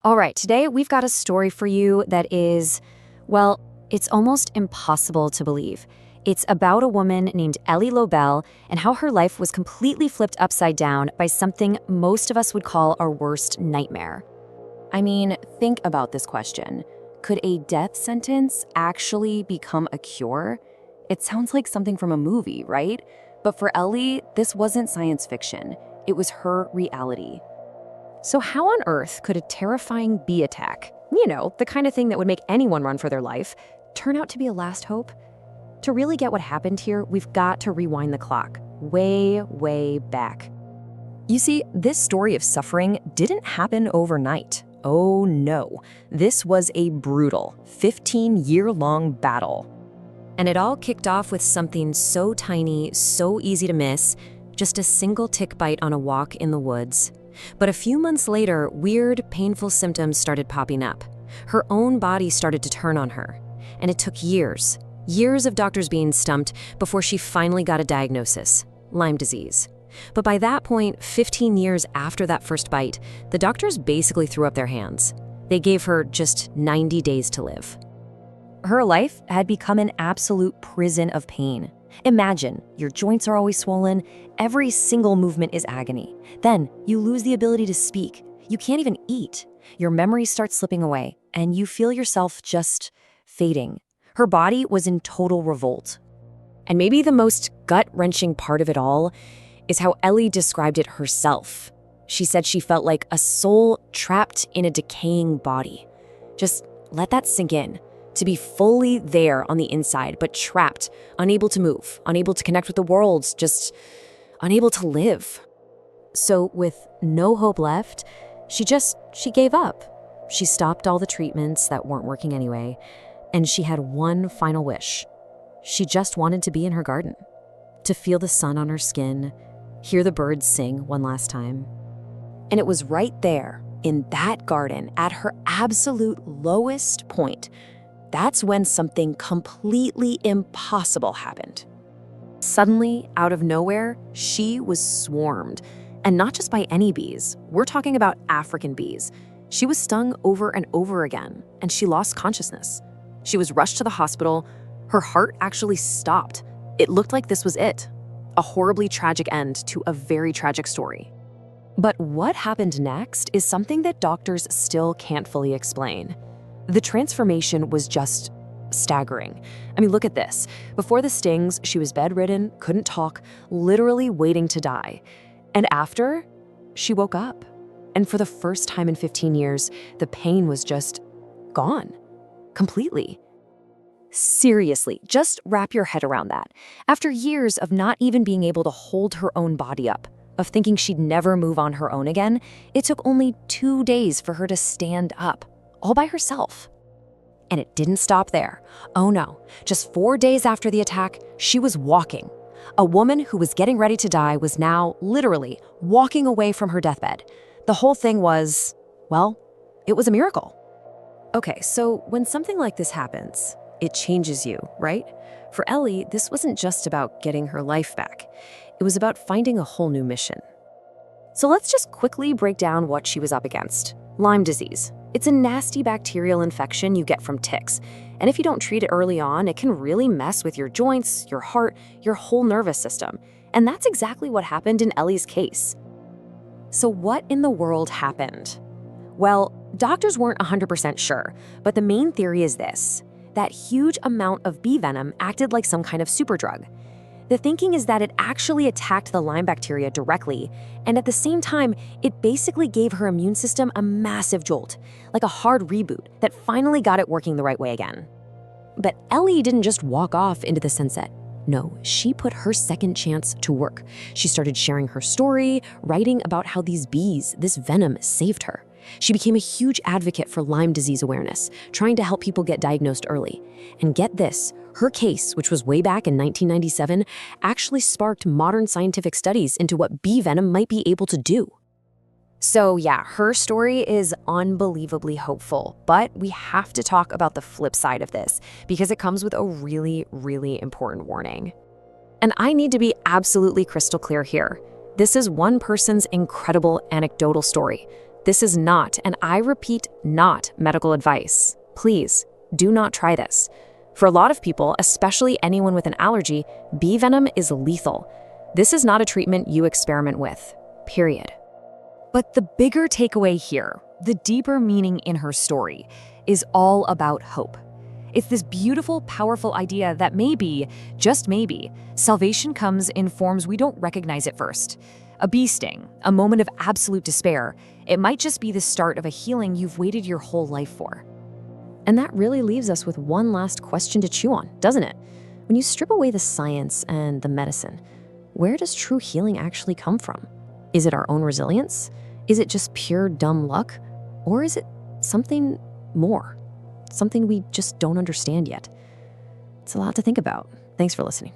All right, today we've got a story for you that is, well, it's almost impossible to believe. It's about a woman named Ellie Lobel and how her life was completely flipped upside down by something most of us would call our worst nightmare. I mean, think about this question. Could a death sentence actually become a cure? It sounds like something from a movie, right? But for Ellie, this wasn't science fiction. It was her reality. So how on earth could a terrifying bee attack, the kind of thing that would make anyone run for their life, turn out to be a last hope? To really get what happened here, we've got to rewind the clock, way, way back. You see, this story of suffering didn't happen overnight. Oh no, this was a brutal 15-year-long battle. And it all kicked off with something so tiny, so easy to miss, just a single tick bite on a walk in the woods. But a few months later, weird, painful symptoms started popping up. Her own body started to turn on her. And it took years of doctors being stumped before she finally got a diagnosis: Lyme disease. But by that point, 15 years after that first bite, the doctors basically threw up their hands. They gave her just 90 days to live. Her life had become an absolute prison of pain. Imagine, your joints are always swollen, every single movement is agony. Then you lose the ability to speak. You can't even eat. Your memory starts slipping away, and you feel yourself just fading. Her body was in total revolt. And maybe the most gut-wrenching part of it all is how Ellie described it herself. She said she felt like a soul trapped in a decaying body. Just let that sink in. To be fully there on the inside, but trapped, unable to move, unable to connect with the world, just unable to live. So with no hope left, she gave up. She stopped all the treatments that weren't working anyway, and she had one final wish. She just wanted to be in her garden, to feel the sun on her skin, hear the birds sing one last time. And it was right there, in that garden, at her absolute lowest point, that's when something completely impossible happened. Suddenly, out of nowhere, she was swarmed. And not just by any bees. We're talking about African bees. She was stung over and over again, and she lost consciousness. She was rushed to the hospital. Her heart actually stopped. It looked like this was it. A horribly tragic end to a very tragic story. But what happened next is something that doctors still can't fully explain. The transformation was just staggering. I mean, look at this. Before the stings, she was bedridden, couldn't talk, literally waiting to die. And after, she woke up. And for the first time in 15 years, the pain was just gone. Completely. Seriously, just wrap your head around that. After years of not even being able to hold her own body up, of thinking she'd never move on her own again, it took only 2 days for her to stand up. All by herself. And it didn't stop there. Oh no, just 4 days after the attack, she was walking. A woman who was getting ready to die was now literally walking away from her deathbed. The whole thing was, well, it was a miracle. Okay, so when something like this happens, it changes you, right? For Ellie, this wasn't just about getting her life back. It was about finding a whole new mission. So let's just quickly break down what she was up against. Lyme disease. It's a nasty bacterial infection you get from ticks, and if you don't treat it early on, it can really mess with your joints, your heart, your whole nervous system. And that's exactly what happened in Ellie's case. So what in the world happened? Well, doctors weren't 100% sure, but the main theory is this: that huge amount of bee venom acted like some kind of superdrug. The thinking is that it actually attacked the Lyme bacteria directly, and at the same time, it basically gave her immune system a massive jolt, like a hard reboot that finally got it working the right way again. But Ellie didn't just walk off into the sunset. No, she put her second chance to work. She started sharing her story, writing about how these bees, this venom, saved her. She became a huge advocate for Lyme disease awareness, trying to help people get diagnosed early. And get this, her case, which was way back in 1997, actually sparked modern scientific studies into what bee venom might be able to do. So yeah, her story is unbelievably hopeful, but we have to talk about the flip side of this because it comes with a really, really important warning. And I need to be absolutely crystal clear here. This is one person's incredible anecdotal story. This is not, and I repeat, not medical advice. Please, do not try this. For a lot of people, especially anyone with an allergy, bee venom is lethal. This is not a treatment you experiment with, period. But the bigger takeaway here, the deeper meaning in her story, is all about hope. It's this beautiful, powerful idea that maybe, just maybe, salvation comes in forms we don't recognize at first. A bee sting, a moment of absolute despair, it might just be the start of a healing you've waited your whole life for. And that really leaves us with one last question to chew on, doesn't it? When you strip away the science and the medicine, where does true healing actually come from? Is it our own resilience? Is it just pure dumb luck? Or is it something more? Something we just don't understand yet? It's a lot to think about. Thanks for listening.